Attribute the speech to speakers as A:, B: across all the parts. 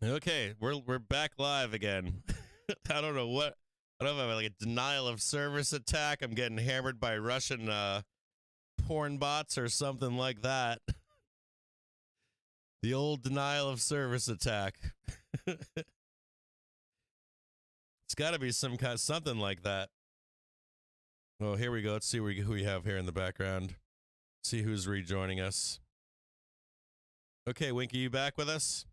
A: Okay, we're back live again. I don't know what. I don't know if I have like a denial of service attack. I'm getting hammered by Russian porn bots or something like that. The old denial of service attack. It's got to be something like that. Oh, here we go. Let's see who we have here in the background. See who's rejoining us. Okay, Winky, you back with us?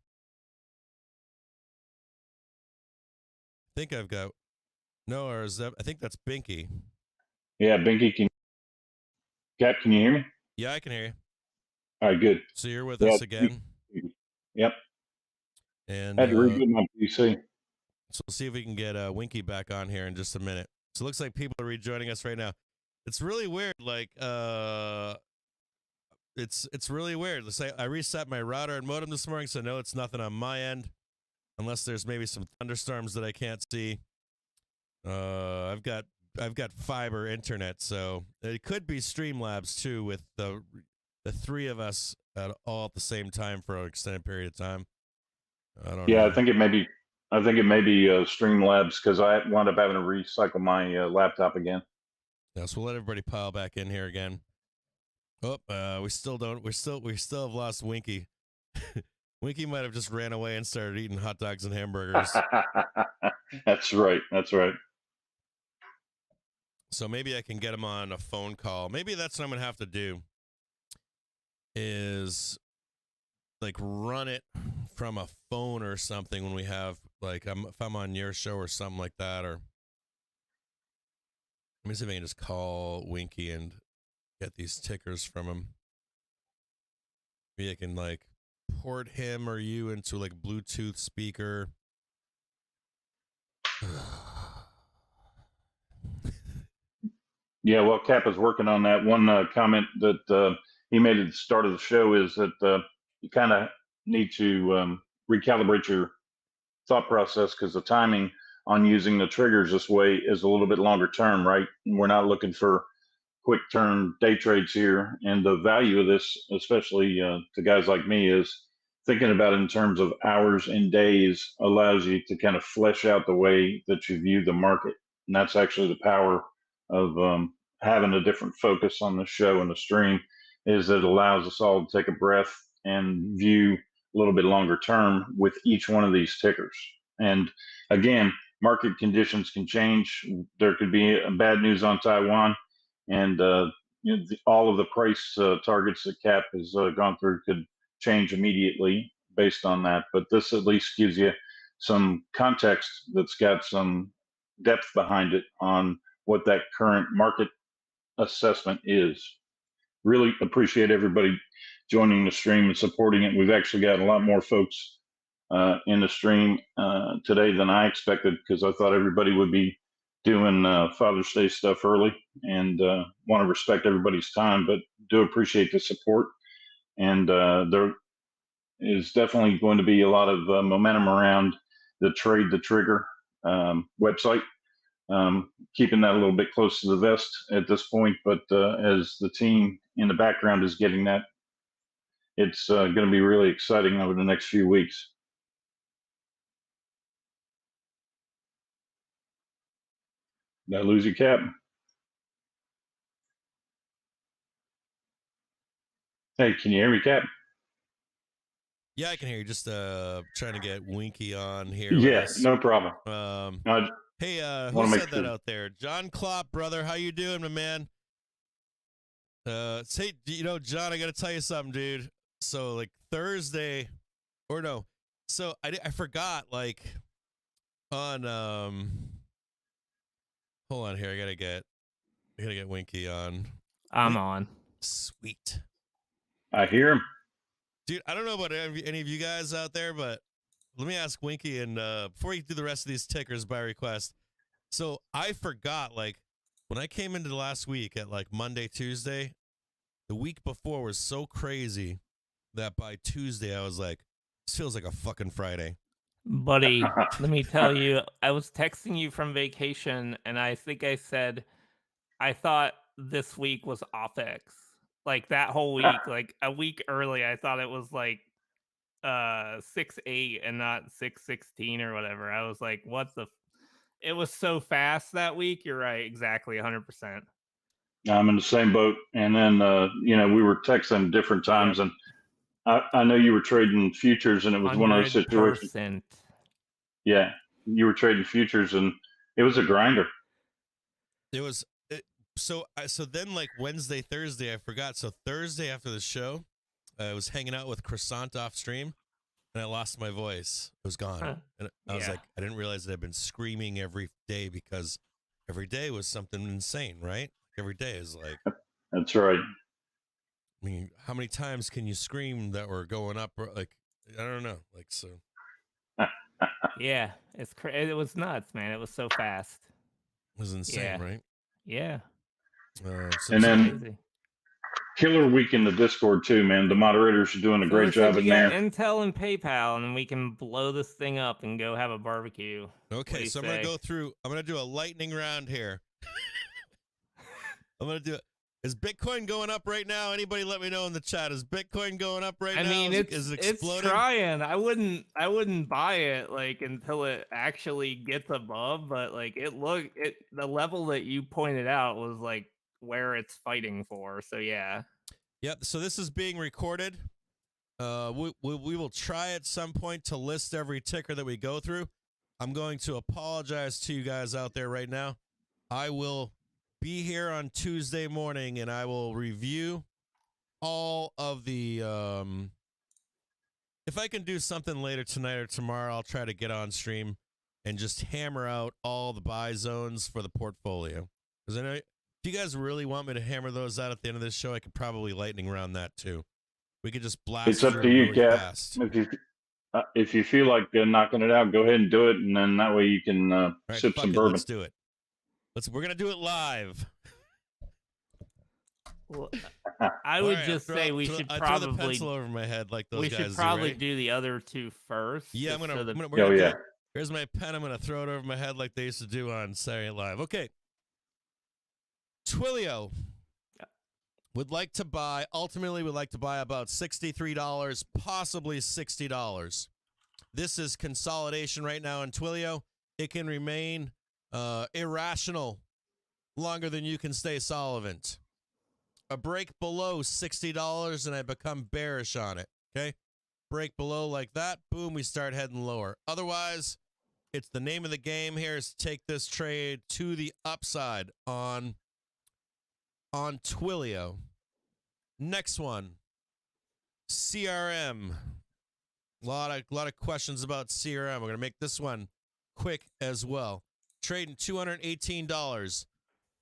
A: I think I've got no, or is that? I think that's Binky.
B: Yeah, Binky, Cap, can you hear me?
A: Yeah, I can hear you.
B: All right, good.
A: So you're with
B: Yeah,
A: us again,
B: yep.
A: and
B: I had to reboot my PC.
A: so we'll see if we can get Winky back on here in just a minute. So it looks like people are rejoining us right now. It's really weird. Like, it's really weird. Let's say I reset my router and modem this morning, so no, it's nothing on my end, unless there's maybe some thunderstorms that I can't see. I've got fiber internet, so it could be Streamlabs too, with the three of us all at the same time for an extended period of time. I don't know.
B: I think it may be. I think it may be Streamlabs because I wound up having to recycle my laptop again.
A: Yeah, so we'll let everybody pile back in here again. Oh, we still have lost Winky. Winky might have just ran away and started eating hot dogs and hamburgers.
B: That's right. That's right.
A: So maybe I can get him on a phone call. Maybe that's what I'm gonna have to do. Is like run it from a phone or something when we have like if I'm on your show or something like that. Or let me see if I can just call Winky and get these tickers from him. Maybe I can like port him or you into like Bluetooth speaker.
B: Yeah, well, Cap is working on that. One comment that he made at the start of the show is that you kind of need to recalibrate your thought process because the timing on using the triggers this way is a little bit longer term, right? We're not looking for quick term day trades here. And the value of this, especially to guys like me, is thinking about it in terms of hours and days allows you to kind of flesh out the way that you view the market. And that's actually the power of having a different focus on the show and the stream is that it allows us all to take a breath and view a little bit longer term with each one of these tickers. And again, market conditions can change. There could be bad news on Taiwan, and all of the price targets that Cap has gone through could change immediately based on that. But this at least gives you some context that's got some depth behind it on what that current market assessment is. Really appreciate everybody joining the stream and supporting it. We've actually got a lot more folks in the stream today than I expected because I thought everybody would be doing Father's Day stuff early and want to respect everybody's time, but do appreciate the support. And there is definitely going to be a lot of momentum around the Trade the Trigger website. Keeping that a little bit close to the vest at this point, but as the team in the background is getting that, it's going to be really exciting over the next few weeks. Did I lose you, Cap? Hey, can you hear me, Cap?
A: Yeah, I can hear you. Just trying to get Winky on here with
B: Yeah,
A: us.
B: no problem.
A: Hey, who said that out there? John Klopp, brother. How you doing, my man? Say, John, I got to tell you something, dude. So, like, Thursday, or no. So, I forgot, like, on, hold on here. I got to get Winky on.
C: I'm on.
A: Sweet.
B: I hear him.
A: Dude, I don't know about any of you guys out there, but let me ask Winky, and before you do the rest of these tickers by request. So I forgot, like, when I came into last week at like Monday, Tuesday, the week before was so crazy that by Tuesday I was like, this feels like a fucking Friday.
C: Buddy, let me tell you, I was texting you from vacation, and I think I said I thought this week was OPEX. Like that whole week, like a week early, I thought it was like 6.8 and not 6.16 or whatever. I was like, what the? It was so fast that week. You're right, exactly, 100%.
B: I'm in the same boat. And then, we were texting different times, and I know you were trading futures, and it was one of those situations.
C: 100%.
B: Yeah, you were trading futures, and it was a grinder.
A: It was so then like Wednesday, Thursday, I forgot. So Thursday after the show, I was hanging out with Croissant off stream, and I lost my voice. It was gone. And I was like, I didn't realize that I'd been screaming every day because every day was something insane, right? Every day is like.
B: That's right.
A: I mean, how many times can you scream that we're going up? Like, I don't know. Like, so.
C: Yeah, it was nuts, man. It was so fast.
A: It was insane, right?
C: Yeah.
B: And then killer week in the Discord too, man. The moderators are doing a great job in there.
C: Intel and PayPal, and we can blow this thing up and go have a barbecue.
A: Okay, so I'm gonna go through. I'm gonna do a lightning round here. I'm gonna do it. Is Bitcoin going up right now? Anybody let me know in the chat. Is Bitcoin going up right now?
C: I mean,
A: is it exploding?
C: It's trying. I wouldn't buy it like until it actually gets above, but like the level that you pointed out was like where it's fighting for. So yeah.
A: Yep. So this is being recorded. We will try at some point to list every ticker that we go through. I'm going to apologize to you guys out there right now. I will be here on Tuesday morning, and I will review all of the, if I can do something later tonight or tomorrow, I'll try to get on stream and just hammer out all the buy zones for the portfolio. Because I know if you guys really want me to hammer those out at the end of this show, I could probably lightning round that too. We could just blast
B: It's up to you, Cap. If you feel like knocking it out, go ahead and do it, and then that way you can sip some bourbon.
A: Let's do it. We're gonna do it live.
C: Well, I would just say we should probably
A: throw the pencil over my head like those guys.
C: We should probably do the other two first.
A: Yeah, here's my pen. I'm gonna throw it over my head like they used to do on Saturday Night Live. Okay. Twilio ultimately would like to buy about $63, possibly $60. This is consolidation right now in Twilio. It can remain irrational longer than you can stay solvent. A break below $60 and I become bearish on it. Okay. Break below like that. Boom. We start heading lower. Otherwise, it's the name of the game here is take this trade to the upside on Twilio. Next one. CRM. A lot of questions about CRM. We're going to make this one quick as well. Trading $218,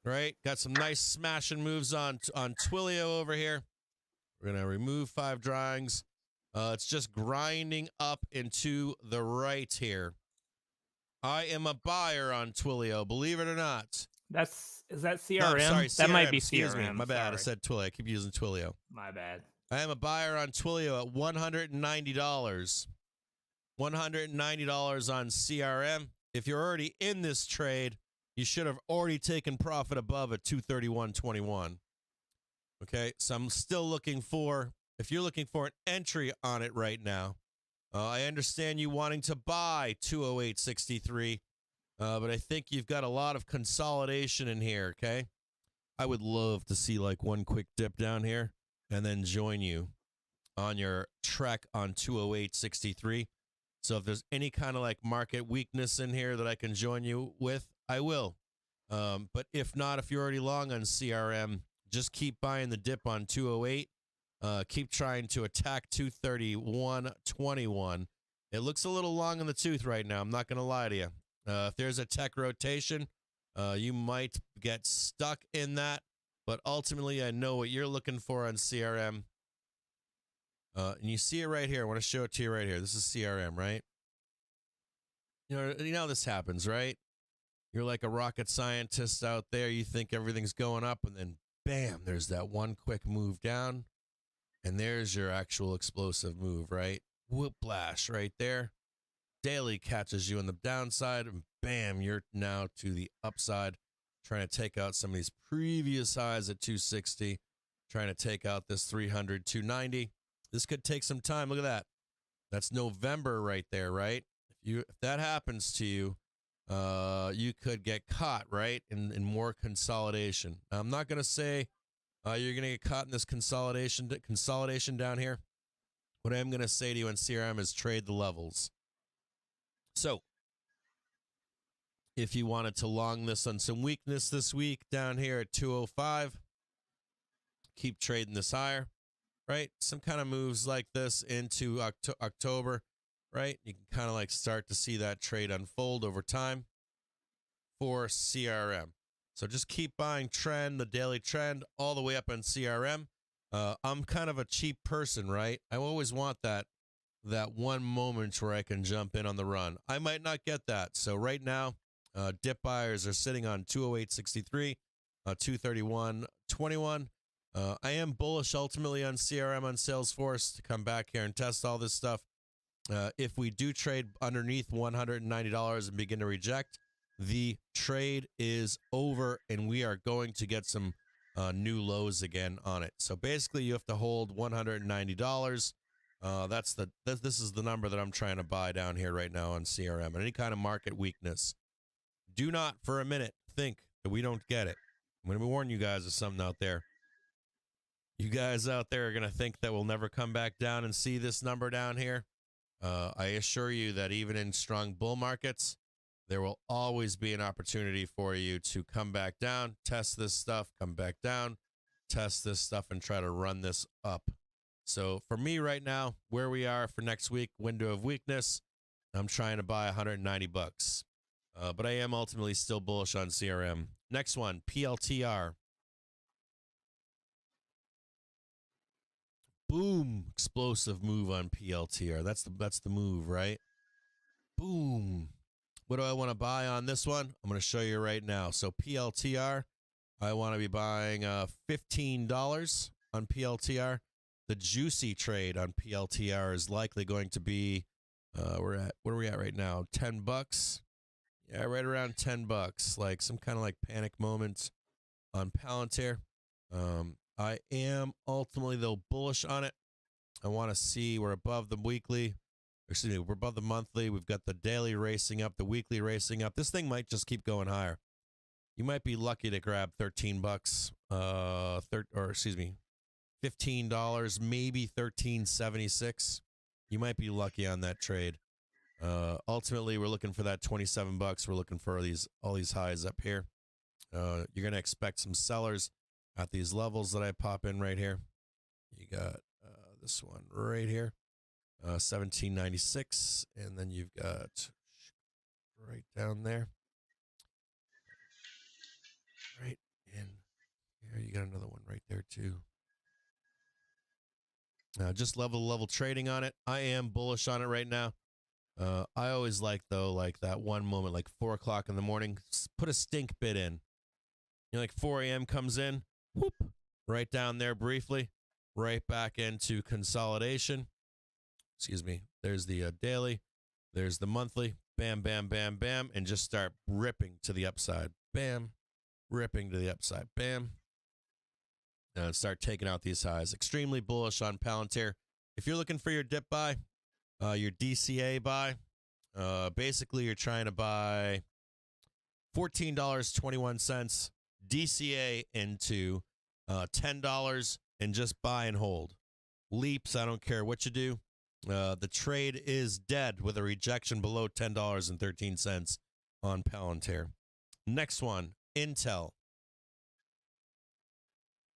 A: right? Got some nice smashing moves on Twilio over here. We're going to remove 5 drawings. It's just grinding up into the right here. I am a buyer on Twilio, believe it or not.
C: Is that CRM?
A: No, sorry, CRM.
C: That might be
A: Excuse
C: CRM.
A: me. My bad.
C: Sorry.
A: I said Twilio. I keep using Twilio.
C: My bad.
A: I am a buyer on Twilio at $190. $190 on CRM. If you're already in this trade, you should have already taken profit above at 231.21. Okay, so I'm still looking for, if you're looking for an entry on it right now, I understand you wanting to buy 208.63, but I think you've got a lot of consolidation in here, okay? I would love to see like one quick dip down here and then join you on your trek on 208.63. So if there's any kind of like market weakness in here that I can join you with, I will. But if not, if you're already long on CRM, just keep buying the dip on 208. Keep trying to attack 231.21. It looks a little long in the tooth right now. I'm not going to lie to you. If there's a tech rotation, you might get stuck in that. But ultimately, I know what you're looking for on CRM. And you see it right here. I want to show it to you right here. This is CRM, right? You know how this happens, right? You're like a rocket scientist out there. You think everything's going up, and then bam, there's that one quick move down. And there's your actual explosive move, right? Whiplash right there. Daily catches you on the downside, and bam, you're now to the upside, trying to take out some of these previous highs at 260, trying to take out this 300, 290. This could take some time. Look at that. That's November right there, right? If that happens to you, you could get caught, right, in more consolidation. Now, I'm not going to say you're going to get caught in this consolidation down here. What I'm going to say to you in CRM is trade the levels. So if you wanted to long this on some weakness this week down here at 205, keep trading this higher, right? Some kind of moves like this into October, right? You can kind of like start to see that trade unfold over time for CRM. So just keep buying trend, the daily trend, all the way up on CRM. I'm kind of a cheap person, right? I always want that one moment where I can jump in on the run. I might not get that. So right now, dip buyers are sitting on 208.63, 231.21. I am bullish ultimately on CRM on Salesforce to come back here and test all this stuff. If we do trade underneath $190 and begin to reject, the trade is over and we are going to get some new lows again on it. So basically you have to hold $190. This is the number that I'm trying to buy down here right now on CRM. And any kind of market weakness, do not for a minute think that we don't get it. I'm going to warn you guys of something out there. You guys out there are going to think that we'll never come back down and see this number down here. I assure you that even in strong bull markets, there will always be an opportunity for you to come back down, test this stuff, come back down, test this stuff, and try to run this up. So for me right now, where we are for next week, window of weakness, I'm trying to buy 190 bucks. But I am ultimately still bullish on CRM. Next one, PLTR. Boom, explosive move on PLTR. That's the move, right? Boom. What do I want to buy on this one? I'm going to show you right now. So PLTR, I want to be buying $15 on PLTR. The juicy trade on PLTR is likely going to be, where are we at right now? 10 bucks. Yeah, right around 10 bucks. Like some kind of like panic moment on Palantir. I am ultimately though bullish on it. I want to see we're above the weekly. Excuse me, we're above the monthly. We've got the daily racing up, the weekly racing up. This thing might just keep going higher. You might be lucky to grab 13 bucks, $15, maybe 13.76. You might be lucky on that trade. Ultimately, we're looking for that 27 bucks. We're looking for all these highs up here. You're going to expect some sellers at these levels that I pop in right here. You got this one right here, 1796, and then you've got right down there, right in here. You got another one right there too. Just level trading on it. I am bullish on it right now. I always like that one moment, like 4 o'clock in the morning, put a stink bid in. You know, like 4 a.m. comes in, whoop, right down there briefly, right back into consolidation. Excuse me. There's the daily. There's the monthly. Bam, bam, bam, bam. And just start ripping to the upside. Bam. Ripping to the upside. Bam. And start taking out these highs. Extremely bullish on Palantir. If you're looking for your dip buy, your DCA buy, basically you're trying to buy $14.21 DCA into $10 and just buy and hold. Leaps, I don't care what you do. The trade is dead with a rejection below $10.13 on Palantir. Next one, Intel.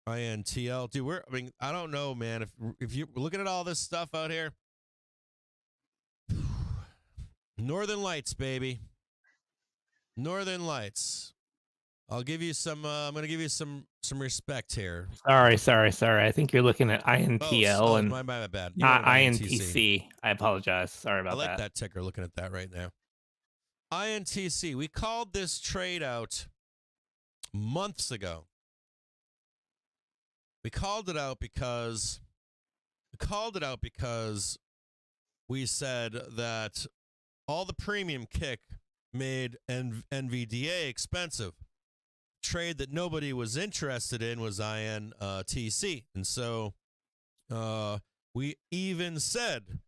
A: INTL. Dude, I don't know, man. If you're looking at all this stuff out here, Northern Lights, baby. Northern Lights. I'll give you some, I'm going to give you some respect here.
C: Sorry. I think you're looking at INTL and
A: my bad.
C: not INTC. I apologize. Sorry about that.
A: I like that ticker, looking at that right now. INTC. We called this trade out months ago. We called it out because we said that all the premium kick made NVDA expensive. Trade that nobody was interested in was INTC. And so we even said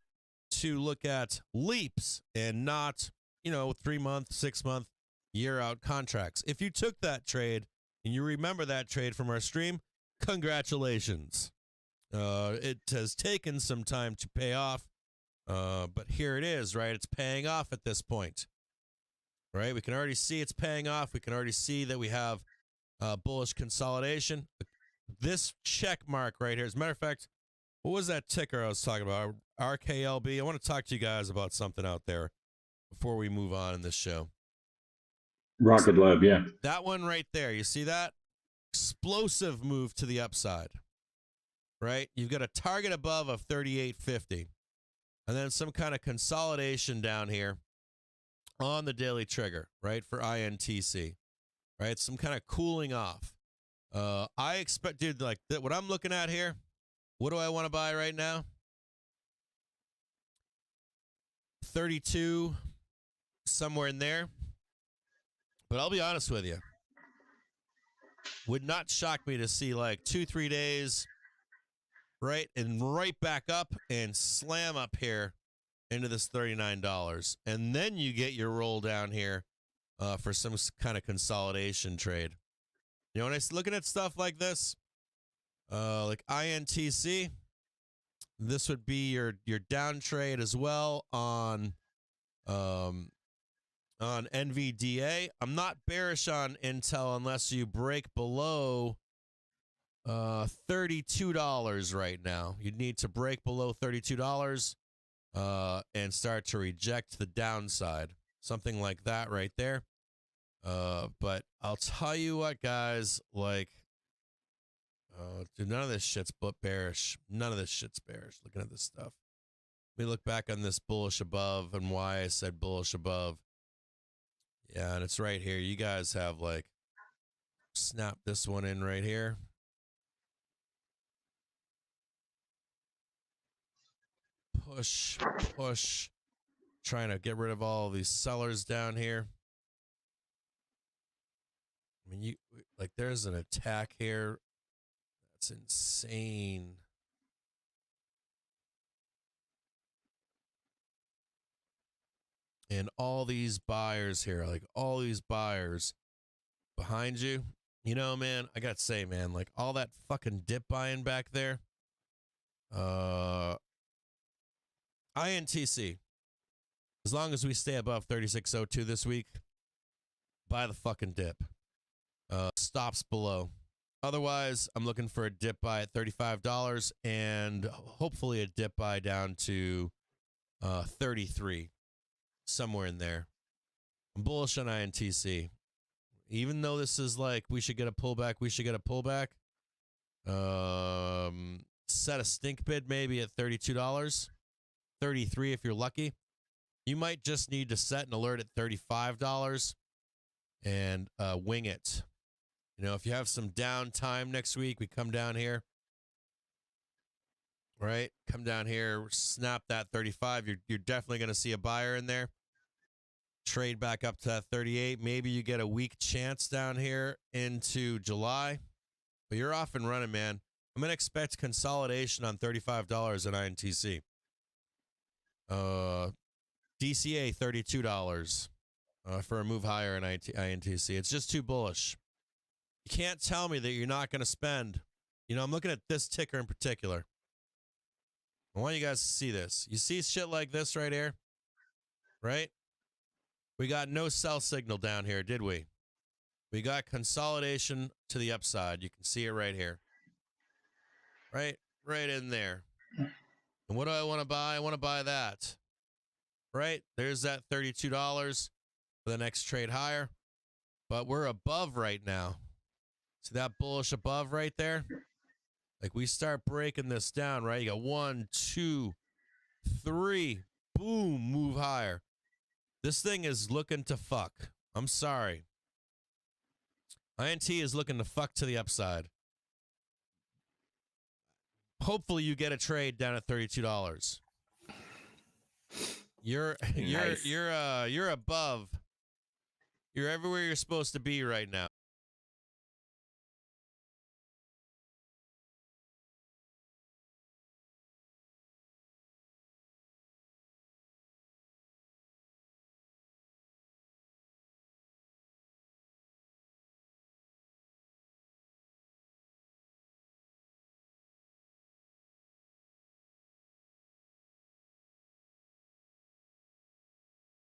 A: to look at leaps and not, 3-month, 6-month, year-out contracts. If you took that trade and you remember that trade from our stream, congratulations. It has taken some time to pay off, but here it is, right? It's paying off at this point, right? We can already see it's paying off. We can already see that we have bullish consolidation. This check mark right here, as a matter of fact, what was that ticker I was talking about? RKLB. I want to talk to you guys about something out there before we move on in this show.
B: Rocket Lab, yeah.
A: That one right there. You see that? Explosive move to the upside, right? You've got a target above of 38.50 and then some kind of consolidation down here on the daily trigger, right, for INTC, right? Some kind of cooling off. I expect, dude, like what I'm looking at here, what do I want to buy right now? 32, somewhere in there. But I'll be honest with you. Would not shock me to see like 2-3 days, right? And right back up and slam up here into this $39. And then you get your roll down here for some kind of consolidation trade. You know, when I'm looking at stuff like this, like INTC, this would be your down trade as well on NVDA. I'm not bearish on Intel unless you break below $32 right now. You'd need to break below $32 and start to reject the downside. Something like that right there. But I'll tell you what, guys, like, dude, none of this shit's bearish. None of this shit's bearish. Looking at this stuff. We look back on this bullish above and why I said bullish above. Yeah, and it's right here. You guys have, like, snap this one in right here. Push, push. Trying to get rid of all these sellers down here. I mean, there's an attack here. That's insane. And all these buyers here, like all these buyers behind you. You know, man, I got to say, man, like all that fucking dip buying back there. INTC. As long as we stay above 36.02 this week, buy the fucking dip. Stops below. Otherwise, I'm looking for a dip buy at $35 and hopefully a dip buy down to 33, somewhere in there. I'm bullish on INTC. Even though this is like we should get a pullback, set a stink bid maybe at $32, 33 if you're lucky. You might just need to set an alert at $35 and wing it. You know, if you have some downtime next week, we come down here, right? Come down here, snap that 35. You're definitely going to see a buyer in there. Trade back up to that 38. Maybe you get a weak chance down here into July, but you're off and running, man. I'm going to expect consolidation on $35 in INTC. DCA, $32 for a move higher in INTC. It's just too bullish. You can't tell me that you're not going to spend. You know, I'm looking at this ticker in particular. I want you guys to see this. You see shit like this right here? Right? We got no sell signal down here, did we? We got consolidation to the upside. You can see it right here. Right in there. And what do I want to buy? I want to buy that. Right? There's that $32 for the next trade higher. But we're above right now. See that bullish above right there? Like we start breaking this down, right? You got 1, 2, 3. Boom, move higher. This thing is looking to fuck. I'm sorry. INT is looking to fuck to the upside. Hopefully you get a trade down at $32. You're above. You're everywhere you're supposed to be right now.